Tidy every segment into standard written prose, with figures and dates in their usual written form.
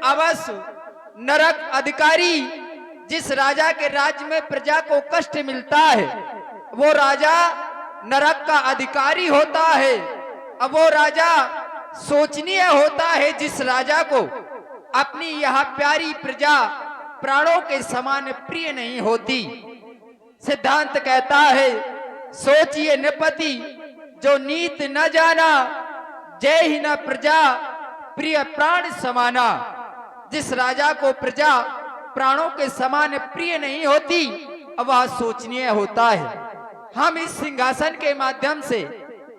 अवश्य नरक अधिकारी, जिस राजा के राज्य में प्रजा को कष्ट मिलता है वो राजा नरक का अधिकारी होता है। अब वो राजा सोचनीय होता है जिस राजा को अपनी यह प्यारी प्रजा प्राणों के समान प्रिय नहीं होती। सिद्धांत कहता है, सोचिए नृपति जो नीत न जाना, जय ही न प्रजा प्रिय प्राण समाना। जिस राजा को प्रजा प्राणों के समान प्रिय नहीं होती, वह सोचनीय होता है। हम इस सिंहासन के माध्यम से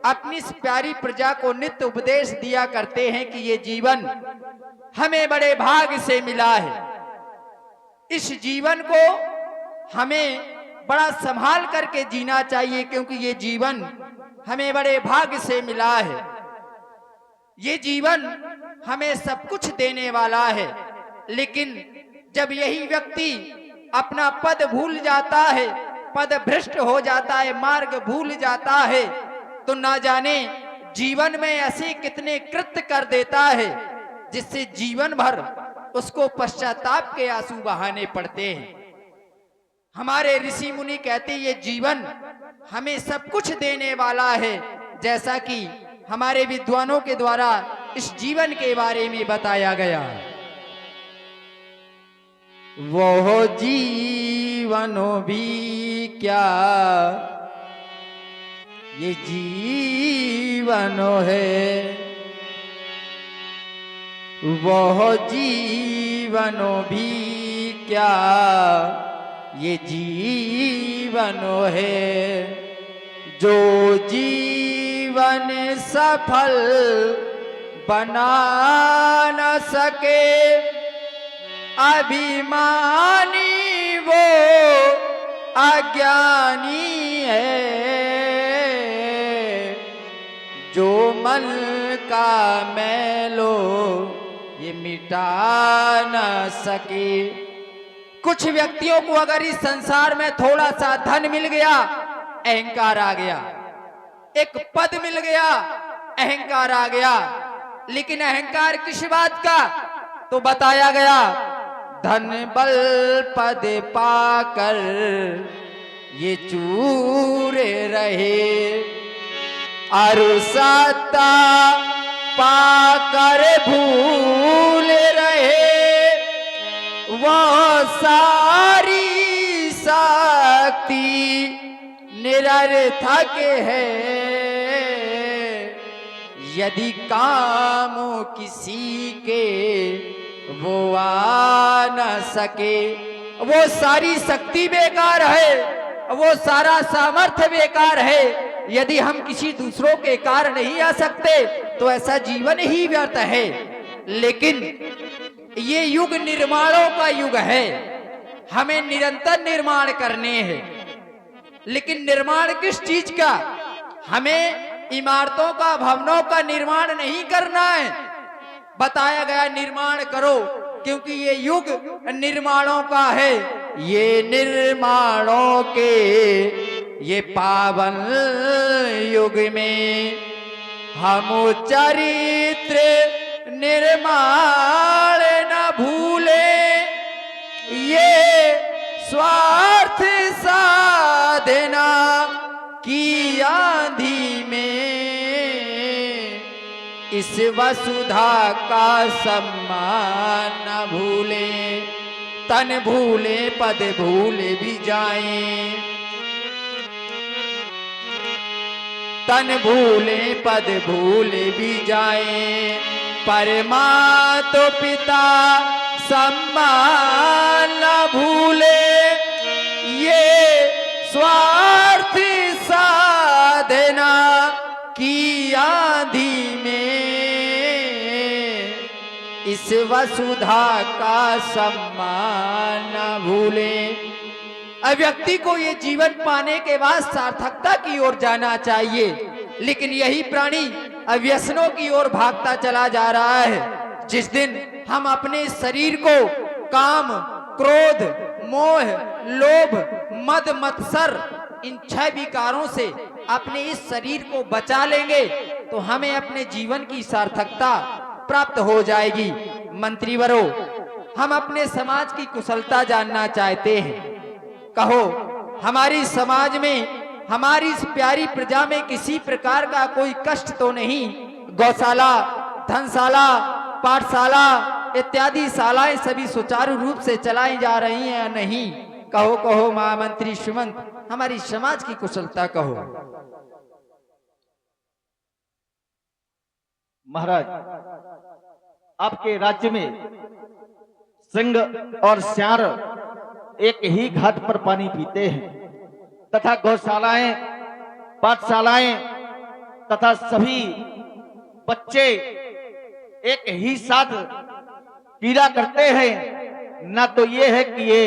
अपनी इस प्यारी प्रजा को नित्य उपदेश दिया करते हैं कि ये जीवन हमें बड़े भाग्य से मिला है। इस जीवन को हमें बड़ा संभाल करके जीना चाहिए, क्योंकि ये जीवन हमें बड़े भाग्य से मिला है। ये जीवन हमें सब कुछ देने वाला है, लेकिन जब यही व्यक्ति अपना पद भूल जाता है, पद भ्रष्ट हो जाता है, मार्ग भूल जाता है, तो ना जाने जीवन में ऐसे कितने कृत्य कर देता है जिससे जीवन भर उसको पश्चाताप के आंसू बहाने पड़ते हैं। हमारे ऋषि मुनि कहते ये जीवन हमें सब कुछ देने वाला है, जैसा कि हमारे विद्वानों के द्वारा इस जीवन के बारे में बताया गया। वो जीवनों भी क्या ये जीवनों है, वो जीवनों भी क्या ये जीवनों है। जो जीवन सफल बना न सके, अभिमानी वो अज्ञानी है। जो मन का मैलो ये मिटा न सके। कुछ व्यक्तियों को अगर इस संसार में थोड़ा सा धन मिल गया, अहंकार आ गया, एक पद मिल गया, अहंकार आ गया। लेकिन अहंकार किस बात का? तो बताया गया, धन बल पद पाकर ये चूरे रहे, और सत्ता पाकर भूल रहे। वो सारी शक्ति निरर्थक है, यदि काम किसी के वो आ न सके। वो सारी शक्ति बेकार है, वो सारा सामर्थ्य बेकार है। यदि हम किसी दूसरों के कार्य नहीं आ सकते तो ऐसा जीवन ही व्यर्थ है। लेकिन ये युग निर्माणों का युग है, हमें निरंतर निर्माण करने हैं। लेकिन निर्माण किस चीज का? हमें इमारतों का, भवनों का निर्माण नहीं करना है। बताया गया निर्माण करो, क्योंकि ये युग निर्माणों का है। ये निर्माणों के ये पावन युग में हम चरित्र निर्माण न भूले। ये स्वार्थ साधना की आंधी में इस वसुधा का सम्मान न भूले। तन भूले पद भूले भी जाएं, तन भूले पद भूले भी जाएं, पर माँ तो पिता सम्मान न भूले। ये स्वार्थ साधना की आंधी में इस वसुधा का सम्मान न भूले। अब व्यक्ति को ये जीवन पाने के बाद सार्थकता की ओर जाना चाहिए, लेकिन यही प्राणी अव्यसनों की ओर भागता चला जा रहा है। जिस दिन हम अपने शरीर को काम, क्रोध, मोह, लोभ, मद, मत्सर इन 6 विकारों से अपने इस शरीर को बचा लेंगे तो हमें अपने जीवन की सार्थकता प्राप्त हो जाएगी। मंत्रीवरों, हम अपने समाज की कुशलता जानना चाहते हैं। कहो, हमारी समाज में, हमारी इस प्यारी प्रजा में किसी प्रकार का कोई कष्ट तो नहीं? गौशाला, धनशाला, पाठशाला इत्यादि शालाएं सभी सुचारू रूप से चलाई जा रही हैं या नहीं? कहो कहो महामंत्री सुमंत, हमारी समाज की कुशलता कहो। महाराज, आपके राज्य में सिंह और श्यार एक ही घाट पर पानी पीते हैं तथा गौशालाएं, पाठशालाएं तथा सभी बच्चे एक ही साथ क्रीड़ा करते हैं। ना तो ये है कि ये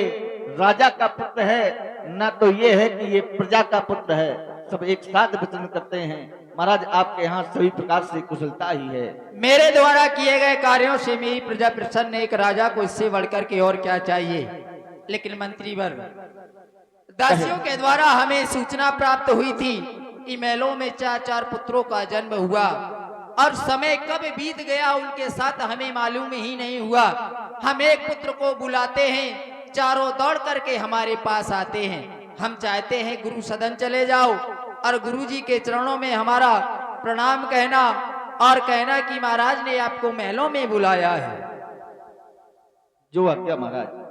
राजा का पुत्र है, ना तो ये है कि ये प्रजा का पुत्र है, सब एक साथ विचरण करते हैं। महाराज, आपके यहाँ सभी प्रकार से कुशलता ही है। मेरे द्वारा किए गए कार्यों से मेरी प्रजा प्रसन्न, एक राजा को इससे बढ़कर के और क्या चाहिए? लेकिन मंत्रीवर, दासियों के द्वारा हमें सूचना प्राप्त हुई थी कि महलों में 4 पुत्रों का जन्म हुआ और समय कब बीत गया उनके साथ हमें मालूम ही नहीं हुआ। हम एक पुत्र को बुलाते हैं, चारों दौड़ करके हमारे पास आते हैं। हम चाहते हैं गुरु सदन चले जाओ और गुरु जी के चरणों में हमारा प्रणाम कहना और कहना कि महाराज ने आपको महलों में बुलाया है। जो आज्ञा महाराज।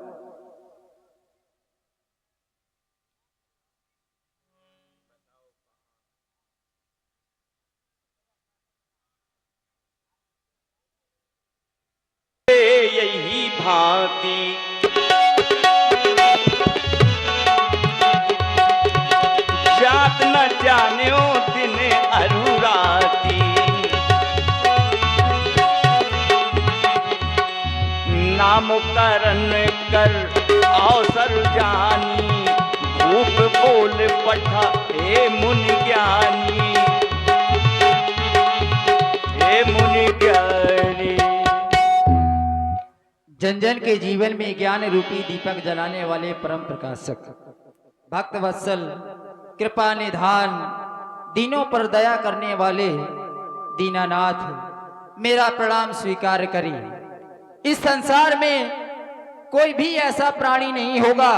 यही भांति जात न जान्यो दिन अरु राती, नाम करण कर अवसर जानी, भूप बोल पठा हे मुनि ज्ञानी, हे मुनि ज्ञानी। जन जन के जीवन में ज्ञान रूपी दीपक जलाने वाले परम प्रकाशक, भक्त वत्सल, कृपा निधान, दीनों पर दया करने वाले दीनानाथ, मेरा प्रणाम स्वीकार करिए। इस संसार में कोई भी ऐसा प्राणी नहीं होगा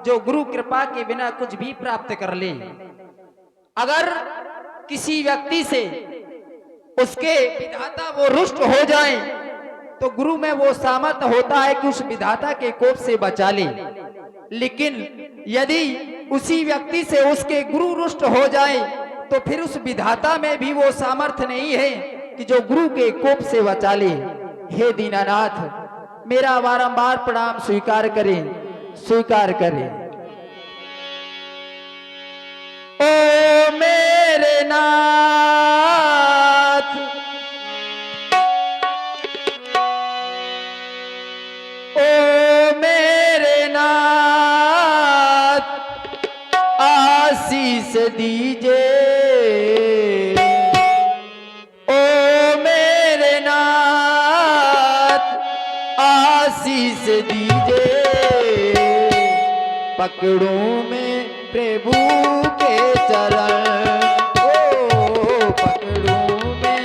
जो गुरु कृपा के बिना कुछ भी प्राप्त कर ले। अगर किसी व्यक्ति से उसके विधाता वो रुष्ट हो जाए तो गुरु में वो सामर्थ्य होता है कि उस विधाता के कोप से बचा ले। लेकिन यदि उसी व्यक्ति से उसके गुरु रुष्ट हो जाए तो फिर उस विधाता में भी वो सामर्थ्य नहीं है कि जो गुरु के कोप से बचा ले। हे दीनानाथ, मेरा बारंबार प्रणाम स्वीकार करें, स्वीकार करें। ओ मेरे नाथ, ओ मेरे नाथ, आशीष दीजिए। ओ मेरे नाथ, आशीष दीजिए। पकड़ूं मैं प्रभु के चरण, ओ पकड़ूं मैं।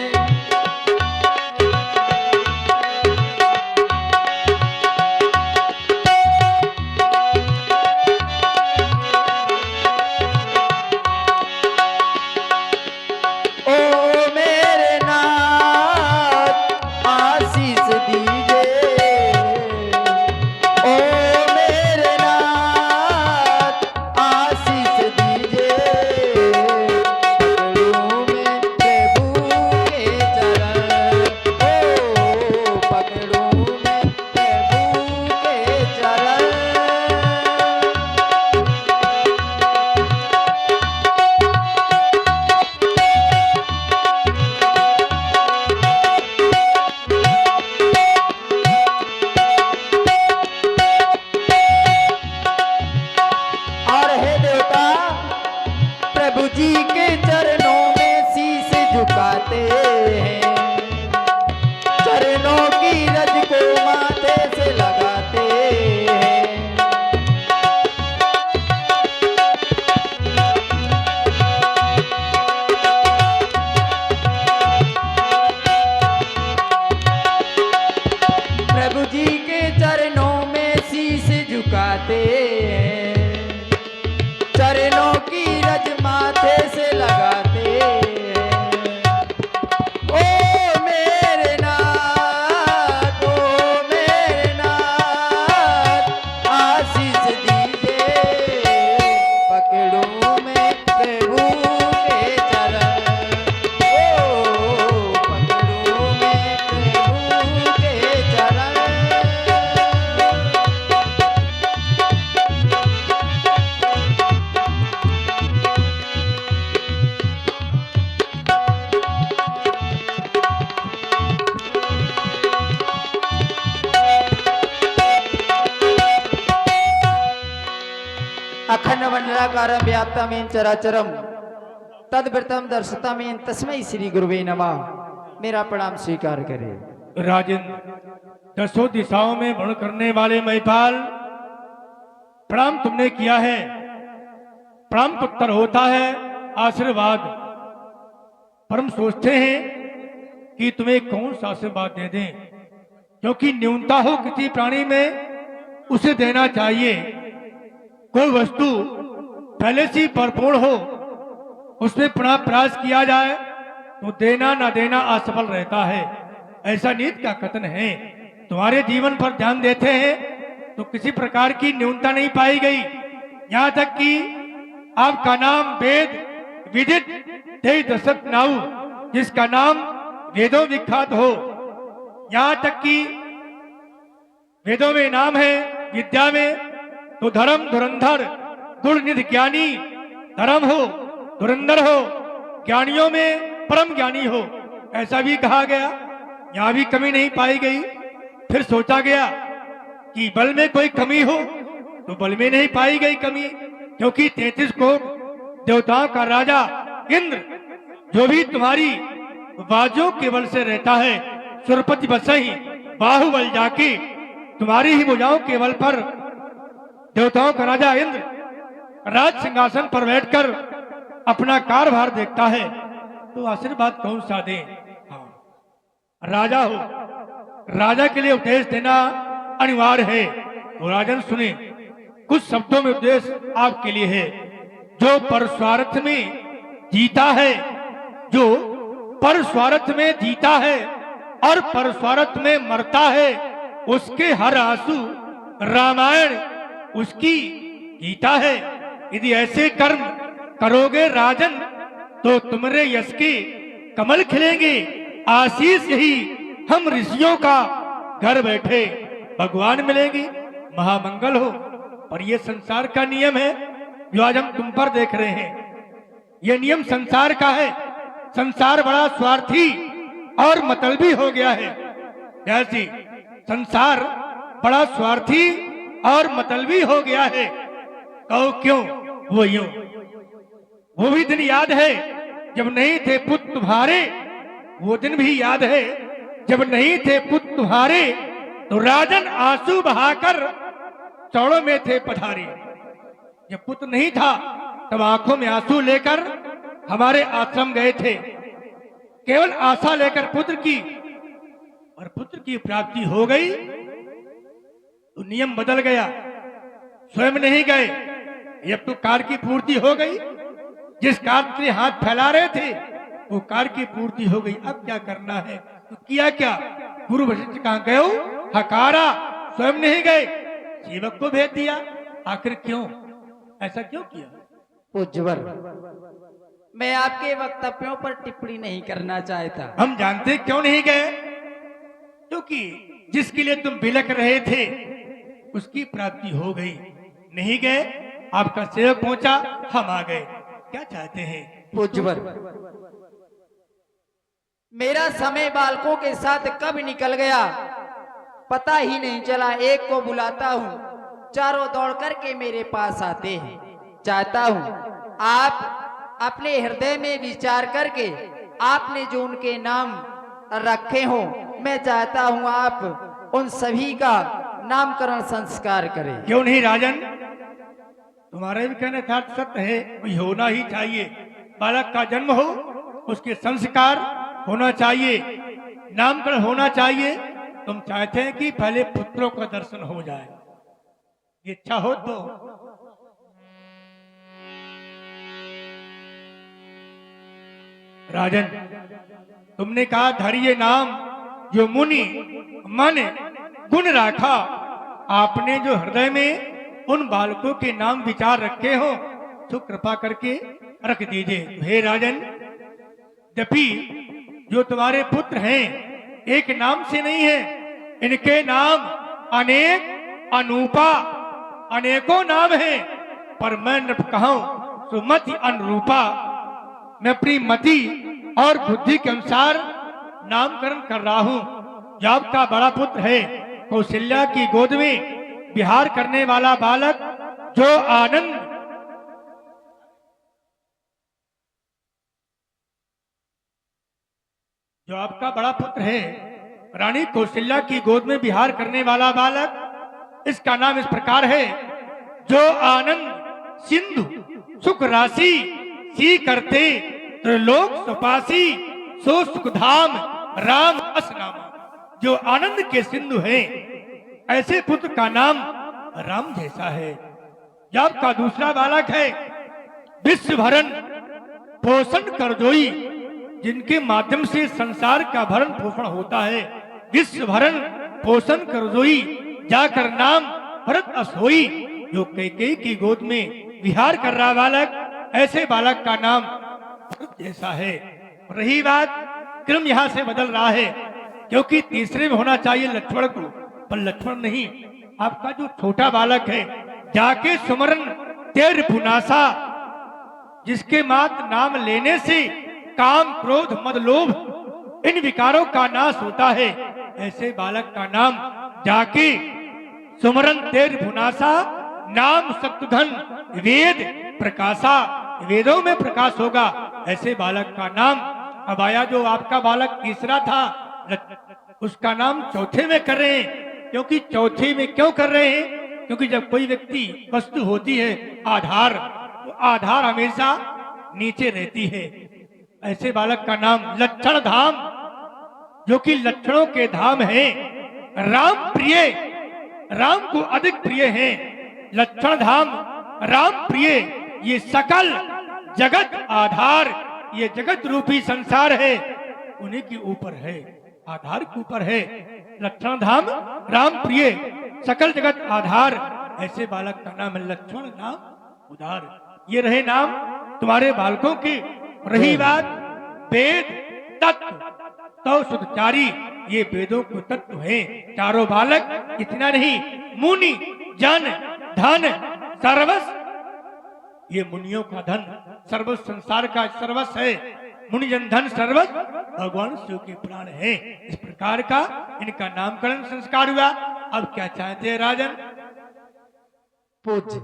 अखंड मंडलाकारं व्याप्तमेन चराचरम तद्वृतम दर्शितमेन तस्मै श्री गुरुवे नमः। मेरा प्रणाम स्वीकार करें। राजन, दसों दिशाओं में भ्रमण करने वाले महिपाल, प्रणाम तुमने किया है। प्रणाम तो उत्तर होता है आशीर्वाद, पर हम सोचते हैं कि तुम्हें कौन सा आशीर्वाद दे दें, क्योंकि न्यूनता हो किसी प्राणी में उसे देना चाहिए। कोई वस्तु पहले से भरपूर हो, उसमें प्रयास किया जाए तो देना ना देना असफल रहता है, ऐसा नीति का कथन है। तुम्हारे जीवन पर ध्यान देते हैं तो किसी प्रकार की न्यूनता नहीं पाई गई। यहाँ तक कि आपका नाम वेद विदित तेज दशक नाउ, जिसका नाम वेदों विख्यात हो। यहाँ तक कि वेदों में नाम है, विद्या में तो धर्म धुरंधर गुण निधि ज्ञानी, धर्म हो धुरंधर हो, ज्ञानियों में परम ज्ञानी हो, ऐसा भी कहा गया। यहाँ भी कमी नहीं पाई गई। फिर सोचा गया कि बल में कोई कमी हो तो बल में नहीं पाई गई कमी, क्योंकि 33 को देवताओं का राजा इंद्र जो भी तुम्हारी बाजों के बल से रहता है, सुरपति बसही बाहुबल जाके तुम्हारी ही भुजाओं के बल पर देवताओं का राजा इंद्र राज सिंहासन पर बैठकर अपना कारभार देखता है, तो आशीर्वाद कौन सा दे? राजा हो, राजा के लिए उपदेश देना अनिवार्य है। तो राजन सुने, कुछ शब्दों में उपदेश आपके लिए है। जो परस्वार्थ में जीता है, जो परस्वार्थ में जीता है और परस्वार्थ में मरता है, उसके हर आंसू रामायण उसकी गीता है। यदि ऐसे कर्म करोगे राजन, तो तुम्हारे यश के कमल खिलेंगे। आशीष ही हम ऋषियों का घर बैठे भगवान मिलेंगे, महामंगल हो। और ये संसार का नियम है जो आज हम तुम पर देख रहे हैं। ये नियम संसार का है। संसार बड़ा स्वार्थी और मतलबी हो गया है। जैसी संसार बड़ा स्वार्थी और मतलबी हो गया है। कहो क्यों? वो यूं, वो भी दिन याद है जब नहीं थे पुत्र तुम्हारे। वो दिन भी याद है जब नहीं थे पुत्र तुम्हारे, तो राजन आंसू बहाकर चौड़ों में थे पधारे। जब पुत्र नहीं था तब आंखों में आंसू लेकर हमारे आश्रम गए थे, केवल आशा लेकर पुत्र की। और पुत्र की प्राप्ति हो गई तो नियम बदल गया, स्वयं नहीं गए। जब तो कार्य की पूर्ति हो गई, जिस कार्य के लिए हाथ फैला रहे थे वो कार्य की पूर्ति हो गई। अब क्या करना है? तो किया क्या? गुरु वशिष्ठ कहाँ गए? हकारा, स्वयं नहीं गए, सेवक को भेज दिया। आखिर क्यों? ऐसा क्यों किया? पूज्यवर, मैं आपके वक्तव्यों पर टिप्पणी नहीं करना चाहता। हम जानते क्यों नहीं गए? क्योंकि जिसके लिए तुम बिलक रहे थे उसकी प्राप्ति हो गई। नहीं गए, आपका सेवक पहुंचा, हम आ गए। क्या चाहते हैं? पूज्यवर, मेरा समय बालकों के साथ कब निकल गया पता ही नहीं चला। एक को बुलाता हूँ, चारों दौड़ करके मेरे पास आते हैं। चाहता हूँ आप अपने हृदय में विचार करके आपने जो उनके नाम रखे हो, मैं चाहता हूँ आप उन सभी का नामकरण संस्कार करें। क्यों नहीं राजन? तुम्हारे भी कहने था सत्य है, वही होना ही चाहिए। बालक का जन्म हो, उसके संस्कार होना चाहिए, नामकरण होना चाहिए। तुम चाहते हैं कि पहले पुत्रों का दर्शन हो जाए, ये इच्छा हो तो राजन, तुमने कहा धरिए नाम जो मुनि मन गुण राखा। आपने जो हृदय में उन बालकों के नाम विचार रखे हो तो कृपा करके रख दीजिए। तो हे राजन, जबकि जो तुम्हारे पुत्र हैं एक नाम से नहीं है, इनके नाम अनेक अनूपा अनेकों नाम हैं। पर मैं नृप कहूं सुमति अनुरूपा, मैं अपनी मति और बुद्धि के अनुसार नामकरण कर रहा हूं। जो आपका बड़ा पुत्र है, कौशल्या की गोद में विहार करने वाला बालक, जो आनंद जो आपका बड़ा पुत्र है, रानी कौशल्या की गोद में विहार करने वाला बालक, इसका नाम इस प्रकार है। जो आनंद सिंधु सुख राशि सी करते, त्रिलोक सुपासी सो सुख धाम राम अस नामा। जो आनंद के सिंधु है, ऐसे पुत्र का नाम राम जैसा है। जब आपका दूसरा बालक है, विश्व भरण पोषण कर जोई, जिनके माध्यम से संसार का भरण पोषण होता है। विश्व भरण पोषण कर जोई, जाकर नाम भरत अस होई। जो कैकेयी की गोद में विहार कर रहा बालक, ऐसे बालक का नाम भरत जैसा है। रही बात, क्रम यहाँ से बदल रहा है, क्योंकि तीसरे में होना चाहिए लक्ष्मण को, पर लक्ष्मण नहीं। आपका जो छोटा बालक है, जाके सुमरन तेर पुनासा, जिसके मात्र नाम लेने से काम क्रोध मद लोभ इन विकारों का नाश होता है, ऐसे बालक का नाम जाके सुमरन तेर पुनासा, नाम सप्तधन वेद प्रकाशा, वेदों में प्रकाश होगा, ऐसे बालक का नाम। अब आया जो आपका बालक तीसरा था, उसका नाम चौथे में कर रहे हैं। क्योंकि चौथे में क्यों कर रहे हैं? क्योंकि जब कोई व्यक्ति वस्तु होती है आधार, तो आधार हमेशा नीचे रहती है। ऐसे बालक का नाम लक्षण धाम, जो कि लक्षणों के धाम है। राम प्रिय, राम को अधिक प्रिय है। लक्षण धाम राम प्रिय, ये सकल जगत आधार, ये जगत रूपी संसार है, उन्हीं के ऊपर है, आधार के ऊपर है। लक्षण धाम राम प्रिय, सकल जगत आधार, ऐसे बालक का नाम है लक्ष्मण नाम उदार। ये रहे नाम तुम्हारे बालकों के। रही बात वेद तत्व तो सुधचारी, ये वेदों को तत्व है चारों बालक। इतना नहीं, मुनि जन धन सर्वस, ये मुनियों का धन, सर्वस संसार का सर्वस है। मुनि जन धन सर्वस भगवान शिव के प्राण है। इस प्रकार का इनका नामकरण संस्कार हुआ। अब क्या चाहते हैं राजन? पूज्य,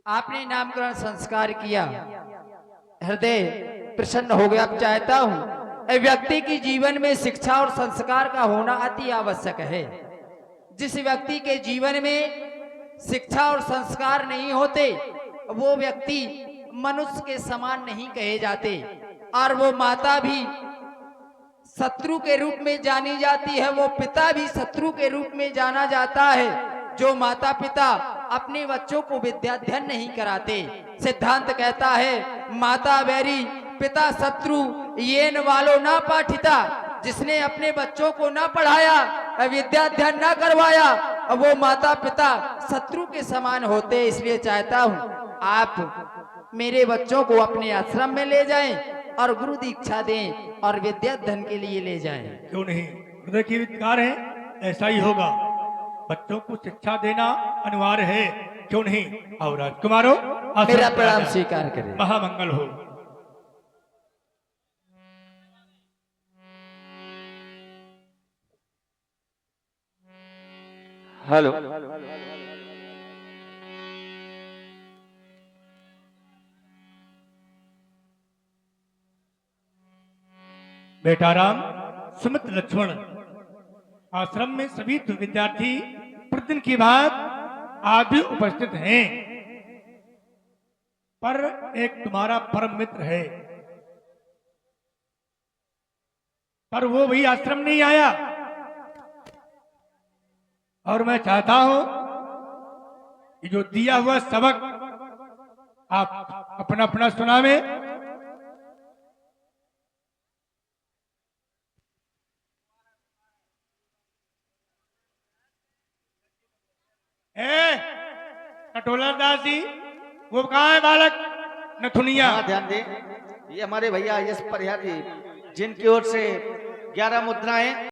आपने नामकरण संस्कार किया, हृदय प्रसन्न हो गया। अब चाहता हूं, व्यक्ति की जीवन में शिक्षा और संस्कार का होना अति आवश्यक है। जिस व्यक्ति के जीवन में शिक्षा और संस्कार नहीं होते, वो व्यक्ति मनुष्य के समान नहीं कहे जाते, और वो माता भी शत्रु के रूप में जानी जाती है, वो पिता भी शत्रु के रूप में जाना जाता है। जो माता पिता अपने बच्चों को विद्याध्ययन नहीं कराते, सिद्धांत कहता है माता बैरी पिता शत्रु, ये न वालो ना पाठिता। जिसने अपने बच्चों को ना पढ़ाया, विद्याध्ययन ना करवाया, वो माता पिता शत्रु के समान होते। इसलिए चाहता हूँ आप मेरे बच्चों को अपने आश्रम में ले जाएं और गुरु दीक्षा दें और विद्याध्ययन के लिए ले जाएं। क्यों नहीं, हृदय की विकार है, ऐसा ही होगा। बच्चों को शिक्षा देना अनिवार्य है, क्यों नहीं? और राजकुमारों, मेरा प्रणाम स्वीकार करें। महामंगल हो। हेलो, बेटा राम, सुमित लक्ष्मण, आश्रम में सभी विद्यार्थी प्रतिदिन की बात आज भी उपस्थित हैं, पर एक तुम्हारा परम मित्र है, पर वो भी आश्रम नहीं आया। और मैं चाहता हूं कि जो दिया हुआ सबक आप अपना अपना सुनावे। कटोला दास जी, वो कहाँ है बालक? नथुनिया, ध्यान दें, ये हमारे भैया यश परिहार जी, जिनकी ओर से 11 मुद्राएं